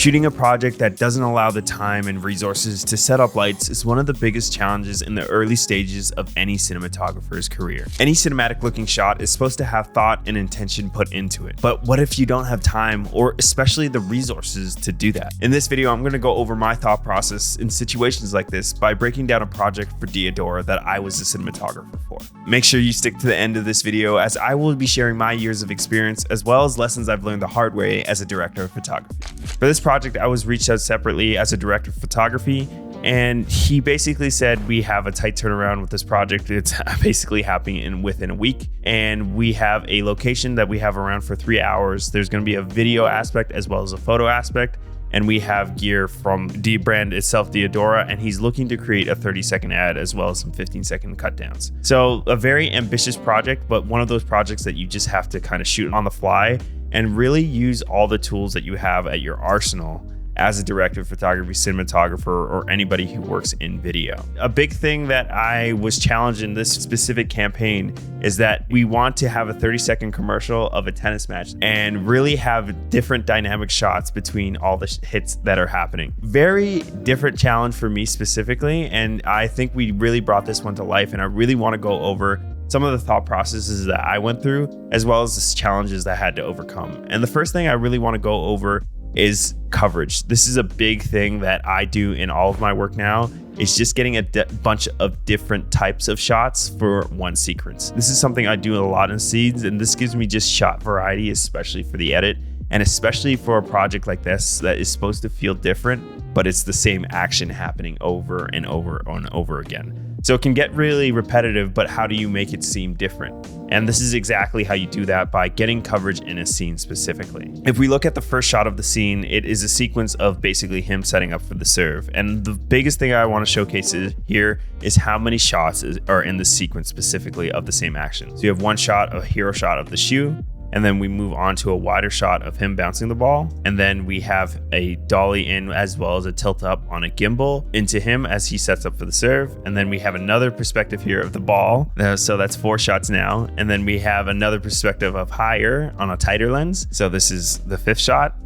Shooting a project that doesn't allow the time and resources to set up lights is one of the biggest challenges in the early stages of any cinematographer's career. Any cinematic looking shot is supposed to have thought and intention put into it. But what if you don't have time or especially the resources to do that? In this video, I'm going to go over my thought process in situations like this by breaking down a project for Diadora that I was a cinematographer for. Make sure you stick to the end of this video as I will be sharing my years of experience as well as lessons I've learned the hard way as a director of photography. For this project, I was reached out separately as a director of photography, and he basically said we have a tight turnaround with this project. It's basically happening within a week, and we have a location that we have around for 3 hours. There's going to be a video aspect as well as a photo aspect, and we have gear from the brand itself, Diadora, and he's looking to create a 30-second ad as well as some 15-second cut downs. So a very ambitious project, but one of those projects that you just have to kind of shoot on the fly and really use all the tools that you have at your arsenal as a director of photography, cinematographer, or anybody who works in video. A big thing that I was challenged in this specific campaign is that we want to have a 30-second commercial of a tennis match and really have different dynamic shots between all the hits that are happening. Very different challenge for me specifically, and I think we really brought this one to life, and I really want to go over some of the thought processes that I went through, as well as the challenges that I had to overcome. And the first thing I really want to go over is coverage. This is a big thing that I do in all of my work now. It's just getting a bunch of different types of shots for one sequence. This is something I do a lot in scenes, and this gives me just shot variety, especially for the edit, and especially for a project like this that is supposed to feel different, but it's the same action happening over and over and over again. So it can get really repetitive, but how do you make it seem different? And this is exactly how you do that, by getting coverage in a scene specifically. If we look at the first shot of the scene, it is a sequence of basically him setting up for the serve. And the biggest thing I want to showcase here is how many shots are in the sequence specifically of the same action. So you have one shot, a hero shot of the shoe, and then we move on to a wider shot of him bouncing the ball. And then we have a dolly in as well as a tilt up on a gimbal into him as he sets up for the serve. And then we have another perspective here of the ball. So that's 4 shots now. And then we have another perspective of higher on a tighter lens. So this is the 5th shot,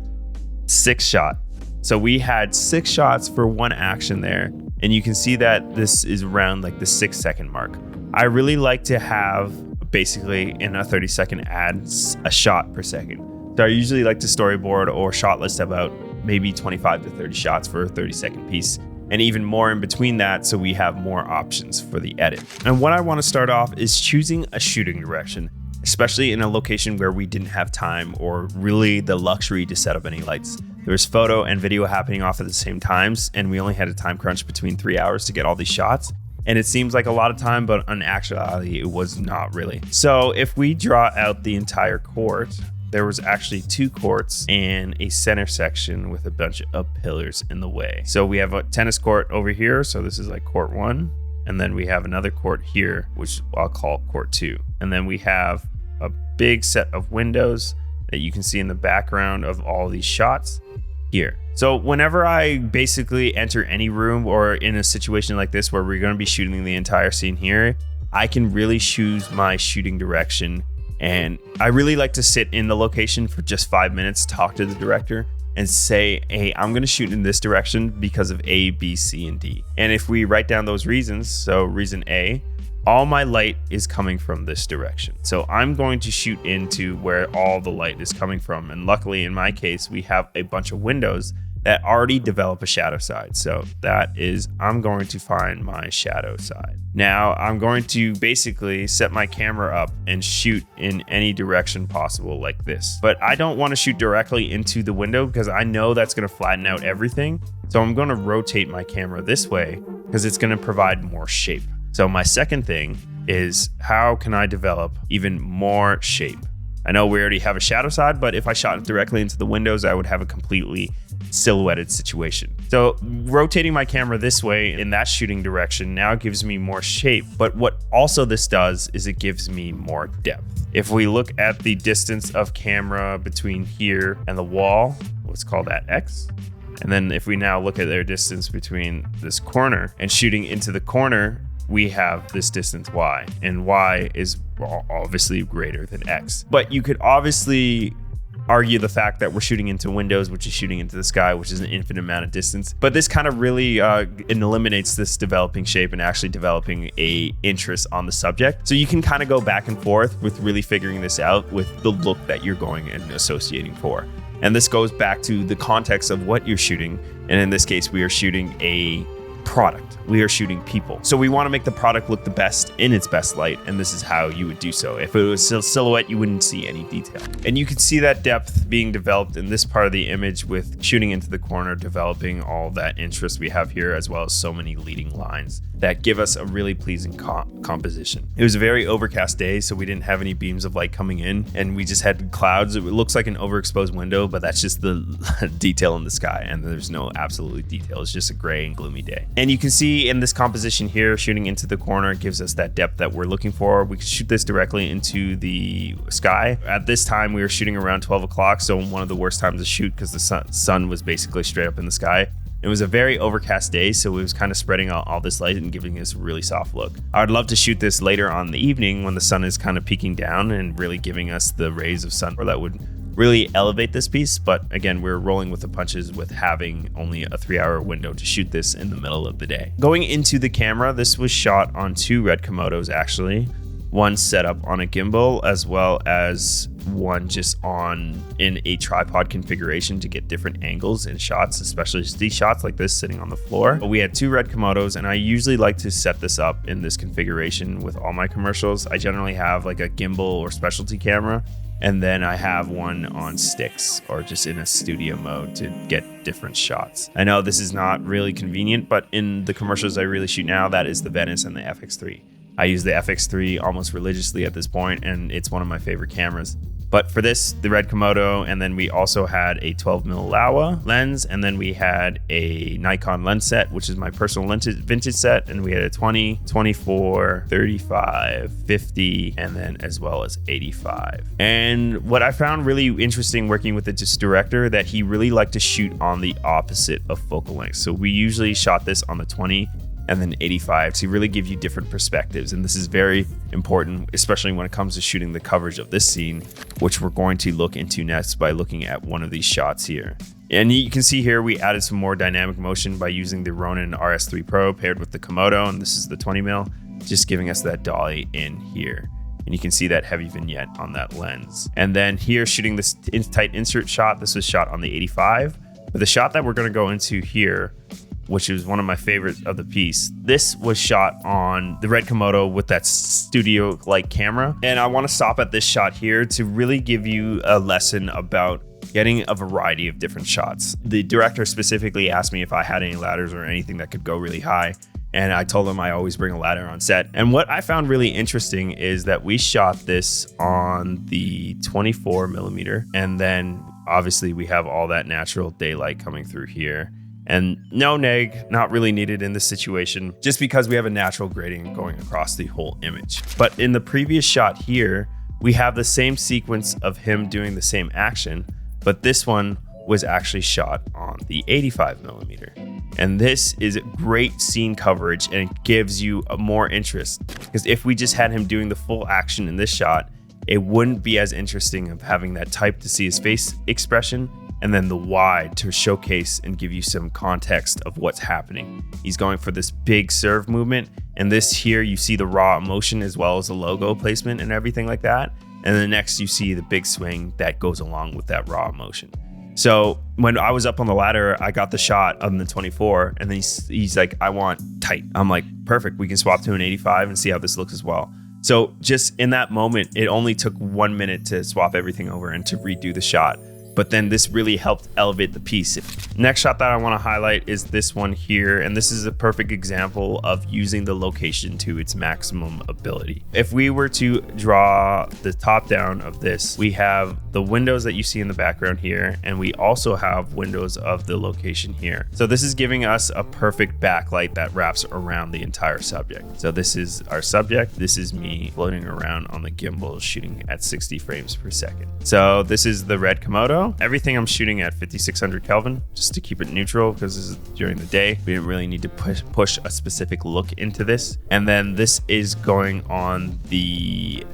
6th shot. So we had 6 shots for one action there. And you can see that this is around like the 6-second mark. I really like to have basically in a 30-second ad a shot per second. So I usually like to storyboard or shot list about maybe 25 to 30 shots for a 30-second piece, and even more in between that, so we have more options for the edit. And what I want to start off is choosing a shooting direction, especially in a location where we didn't have time or really the luxury to set up any lights. There was photo and video happening off at the same times, and we only had a time crunch between 3 hours to get all these shots. And it seems like a lot of time, but in actuality, it was not really. So if we draw out the entire court, there was actually 2 courts and a center section with a bunch of pillars in the way. So we have a tennis court over here. So this is like court 1. And then we have another court here, which I'll call court 2. And then we have a big set of windows that you can see in the background of all these shots here. So whenever I basically enter any room or in a situation like this where we're going to be shooting the entire scene here, I can really choose my shooting direction. And I really like to sit in the location for just 5 minutes, talk to the director and say, hey, I'm going to shoot in this direction because of A, B, C, and D. And if we write down those reasons, so reason A, all my light is coming from this direction. So I'm going to shoot into where all the light is coming from. And luckily in my case, we have a bunch of windows that already develop a shadow side. So that is, I'm going to find my shadow side. Now I'm going to basically set my camera up and shoot in any direction possible like this. But I don't want to shoot directly into the window because I know that's going to flatten out everything. So I'm going to rotate my camera this way because it's going to provide more shape. So my second thing is, how can I develop even more shape? I know we already have a shadow side, but if I shot directly into the windows, I would have a completely silhouetted situation. So rotating my camera this way in that shooting direction now gives me more shape. But what also this does is it gives me more depth. If we look at the distance of camera between here and the wall, let's call that X. And then if we now look at their distance between this corner and shooting into the corner, we have this distance Y, and Y is obviously greater than X. But you could obviously argue the fact that we're shooting into windows, which is shooting into the sky, which is an infinite amount of distance. But this kind of really eliminates this developing shape and actually developing a interest on the subject. So you can kind of go back and forth with really figuring this out with the look that you're going and associating for. And this goes back to the context of what you're shooting. And in this case, we are shooting a product. We are shooting people. So we want to make the product look the best in its best light, and this is how you would do so. If it was a silhouette, you wouldn't see any detail. And you can see that depth being developed in this part of the image with shooting into the corner, developing all that interest we have here, as well as so many leading lines that give us a really pleasing composition. It was a very overcast day, so we didn't have any beams of light coming in, and we just had clouds. It looks like an overexposed window, but that's just the detail in the sky, and there's no absolutely detail. It's just a gray and gloomy day. And you can see in this composition here, shooting into the corner gives us that depth that we're looking for. We could shoot this directly into the sky. At this time, we were shooting around 12 o'clock, so one of the worst times to shoot because the sun was basically straight up in the sky. It was a very overcast day, so it was kind of spreading out all this light and giving us a really soft look. I would love to shoot this later on in the evening when the sun is kind of peeking down and really giving us the rays of sun that would really elevate this piece. But again, we're rolling with the punches with having only a 3-hour window to shoot this in the middle of the day. Going into the camera, this was shot on 2 red Komodos actually. One set up on a gimbal, as well as one just in a tripod configuration to get different angles and shots, especially these shots like this sitting on the floor. But we had 2 red Komodos, and I usually like to set this up in this configuration with all my commercials. I generally have like a gimbal or specialty camera, and then I have one on sticks or just in a studio mode to get different shots. I know this is not really convenient, but in the commercials I really shoot now, that is the Venice and the FX3. I use the FX3 almost religiously at this point, and it's one of my favorite cameras. But for this, the red Komodo, and then we also had a 12mm Laowa lens, and then we had a Nikon lens set, which is my personal vintage set, and we had a 20, 24, 35, 50, and then as well as 85. And what I found really interesting working with this director, that he really liked to shoot on the opposite of focal length. So we usually shot this on the 20 and then 85 to really give you different perspectives. And this is very important, especially when it comes to shooting the coverage of this scene, which we're going to look into next by looking at one of these shots here. And you can see here, we added some more dynamic motion by using the Ronin RS3 Pro paired with the Komodo, and this is the 20mm, just giving us that dolly in here. And you can see that heavy vignette on that lens. And then here, shooting this tight insert shot, this was shot on the 85. But the shot that we're gonna go into here, which is one of my favorites of the piece, this was shot on the red Komodo with that studio-like camera. And I want to stop at this shot here to really give you a lesson about getting a variety of different shots. The director specifically asked me if I had any ladders or anything that could go really high, and I told him I always bring a ladder on set. And what I found really interesting is that we shot this on the 24mm, and then obviously we have all that natural daylight coming through here. And no neg, not really needed in this situation, just because we have a natural gradient going across the whole image. But in the previous shot here, we have the same sequence of him doing the same action, but this one was actually shot on the 85mm. And this is great scene coverage, and it gives you more interest. Because if we just had him doing the full action in this shot, it wouldn't be as interesting of having that type to see his face expression, and then the wide to showcase and give you some context of what's happening. He's going for this big serve movement, and this here you see the raw emotion as well as the logo placement and everything like that. And then next you see the big swing that goes along with that raw emotion. So when I was up on the ladder, I got the shot on the 24, and then he's like, I want tight. I'm like, perfect, we can swap to an 85 and see how this looks as well. So just in that moment, it only took 1 minute to swap everything over and to redo the shot. But then this really helped elevate the piece. Next shot that I want to highlight is this one here, and this is a perfect example of using the location to its maximum ability. If we were to draw the top down of this, we have the windows that you see in the background here, and we also have windows of the location here. So this is giving us a perfect backlight that wraps around the entire subject. So this is our subject. This is me floating around on the gimbal shooting at 60 frames per second. So this is the red Komodo. Everything I'm shooting at 5600 Kelvin, just to keep it neutral, because this is during the day. We didn't really need to push a specific look into this. And then this is going on the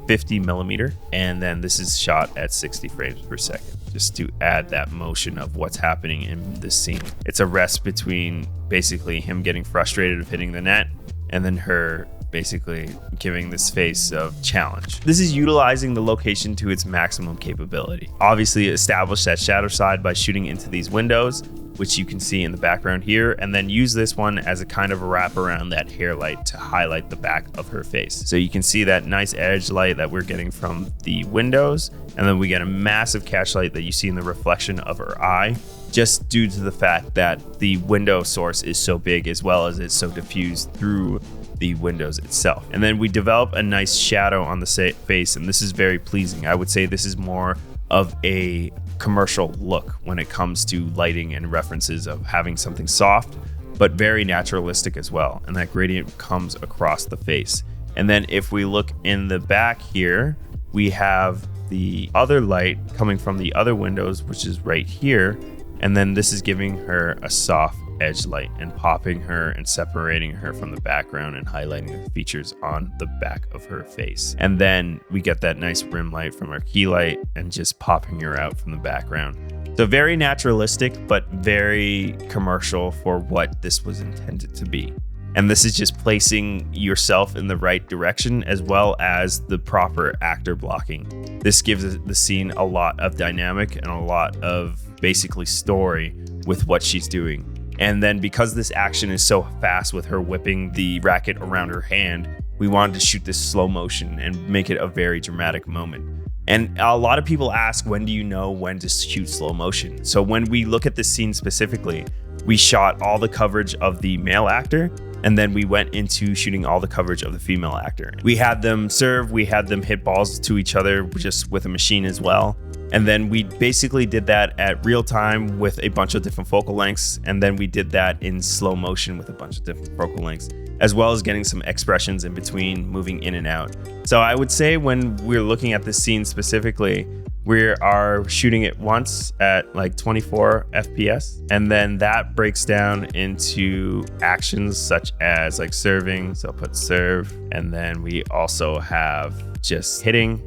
50 millimeter. And then this is shot at 60 frames per second, just to add that motion of what's happening in this scene. It's a rest between basically him getting frustrated of hitting the net and then her basically giving this face of challenge. This is utilizing the location to its maximum capability. Obviously establish that shadow side by shooting into these windows, which you can see in the background here, and then use this one as a kind of a wrap around that hair light to highlight the back of her face. So you can see that nice edge light that we're getting from the windows, and then we get a massive catch light that you see in the reflection of her eye, just due to the fact that the window source is so big as well as it's so diffused through the windows itself. And then we develop a nice shadow on the face, and this is very pleasing. I would say this is more of a commercial look when it comes to lighting and references of having something soft but very naturalistic as well, and that gradient comes across the face. And then if we look in the back here, we have the other light coming from the other windows, which is right here, and then this is giving her a soft edge light and popping her and separating her from the background and highlighting the features on the back of her face. And then we get that nice rim light from our key light and just popping her out from the background. So very naturalistic, but very commercial for what this was intended to be. And this is just placing yourself in the right direction as well as the proper actor blocking. This gives the scene a lot of dynamic and a lot of basically story with what she's doing. And then because this action is so fast with her whipping the racket around her hand, we wanted to shoot this slow motion and make it a very dramatic moment. And a lot of people ask, when do you know when to shoot slow motion? So when we look at this scene specifically, we shot all the coverage of the male actor, and then we went into shooting all the coverage of the female actor. We had them serve, we had them hit balls to each other just with a machine as well. And then we basically did that at real time with a bunch of different focal lengths. And then we did that in slow motion with a bunch of different focal lengths, as well as getting some expressions in between, moving in and out. So I would say when we're looking at this scene specifically, we are shooting it once at like 24 FPS. And then that breaks down into actions such as like serving. So I'll put serve. And then we also have just hitting.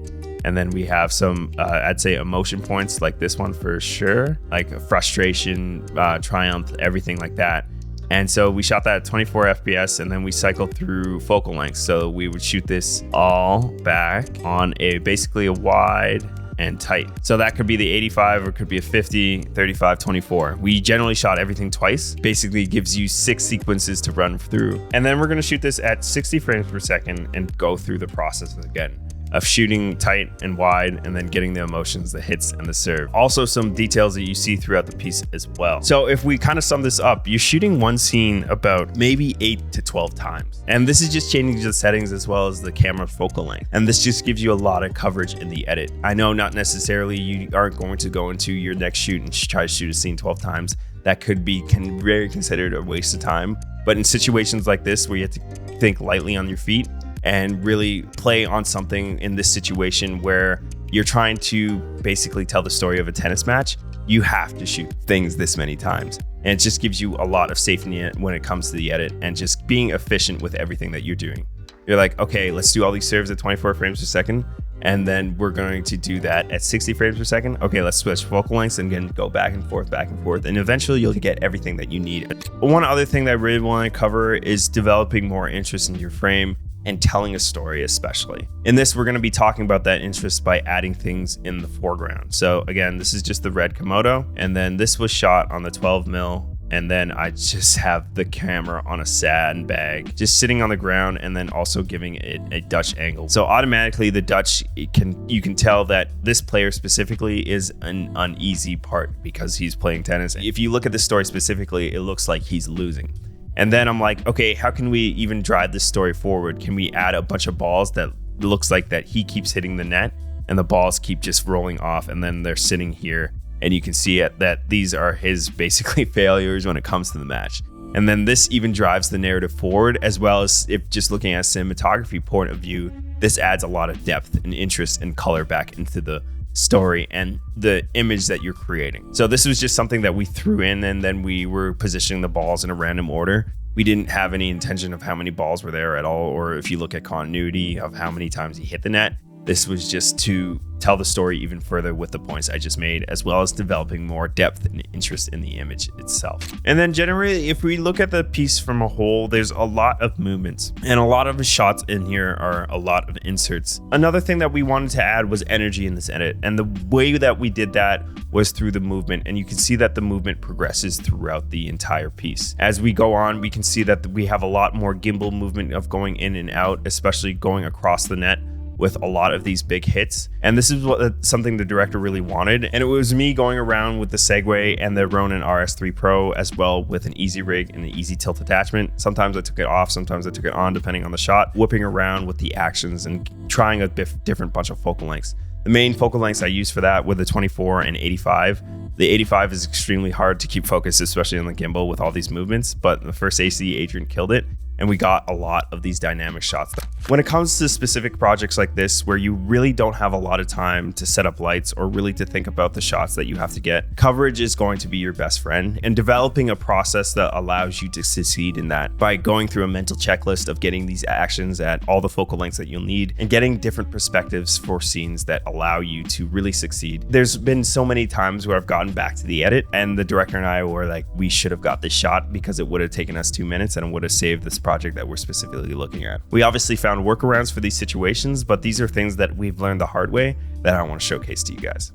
And then we have some, I'd say, emotion points like this one for sure, like frustration, triumph, everything like that. And so we shot that at 24 FPS, and then we cycled through focal lengths. So we would shoot this all back on basically a wide and tight. So that could be the 85 or it could be a 50, 35, 24. We generally shot everything twice. Basically gives you 6 sequences to run through. And then we're gonna shoot this at 60 frames per second and go through the process again of shooting tight and wide and then getting the emotions, the hits and the serve. Also some details that you see throughout the piece as well. So if we kind of sum this up, you're shooting one scene about maybe 8 to 12 times. And this is just changing the settings as well as the camera focal length. And this just gives you a lot of coverage in the edit. I know not necessarily you aren't going to go into your next shoot and try to shoot a scene 12 times. That could be very considered a waste of time. But in situations like this where you have to think lightly on your feet, and really play on something in this situation where you're trying to basically tell the story of a tennis match, you have to shoot things this many times. And it just gives you a lot of safety net when it comes to the edit and just being efficient with everything that you're doing. You're like, okay, let's do all these serves at 24 frames per second. And then we're going to do that at 60 frames per second. Okay, let's switch focal lengths and again, go back and forth. And eventually you'll get everything that you need. But one other thing that I really want to cover is developing more interest in your frame and telling a story especially. In this, we're going to be talking about that interest by adding things in the foreground. So again, this is just the red Komodo, and then this was shot on the 12mm, and then I just have the camera on a sandbag, just sitting on the ground, and then also giving it a Dutch angle. So automatically the Dutch, you can tell that this player specifically is an uneasy part because he's playing tennis. If you look at the story specifically, it looks like he's losing. And then I'm like, okay, how can we even drive this story forward? Can we add a bunch of balls that looks like that he keeps hitting the net and the balls keep just rolling off, and then they're sitting here and you can see it that these are his basically failures when it comes to the match. And then this even drives the narrative forward, as well as if just looking at a cinematography point of view, this adds a lot of depth and interest and color back into the story and the image that you're creating. So this was just something that we threw in, and then we were positioning the balls in a random order. We didn't have any intention of how many balls were there at all, or if you look at continuity of how many times he hit the net. This was just to tell the story even further with the points I just made, as well as developing more depth and interest in the image itself. And then generally, if we look at the piece from a whole, there's a lot of movements, and a lot of the shots in here are a lot of inserts. Another thing that we wanted to add was energy in this edit, and the way that we did that was through the movement, and you can see that the movement progresses throughout the entire piece. As we go on, we can see that we have a lot more gimbal movement of going in and out, especially going across the net with a lot of these big hits. And this is something the director really wanted. And it was me going around with the Segway and the Ronin RS3 Pro, as well with an easy rig and an easy tilt attachment. Sometimes I took it off, sometimes I took it on, depending on the shot, whipping around with the actions and trying a different bunch of focal lengths. The main focal lengths I used for that were the 24 and 85. The 85 is extremely hard to keep focused, especially on the gimbal with all these movements, but the first AC, Adrian killed it, and we got a lot of these dynamic shots. When it comes to specific projects like this, where you really don't have a lot of time to set up lights or really to think about the shots that you have to get, coverage is going to be your best friend, and developing a process that allows you to succeed in that by going through a mental checklist of getting these actions at all the focal lengths that you'll need and getting different perspectives for scenes that allow you to really succeed. There's been so many times where I've gotten back to the edit and the director and I were like, we should have got this shot because it would have taken us 2 minutes and it would have saved this project that we're specifically looking at. We obviously found workarounds for these situations, but these are things that we've learned the hard way that I want to showcase to you guys.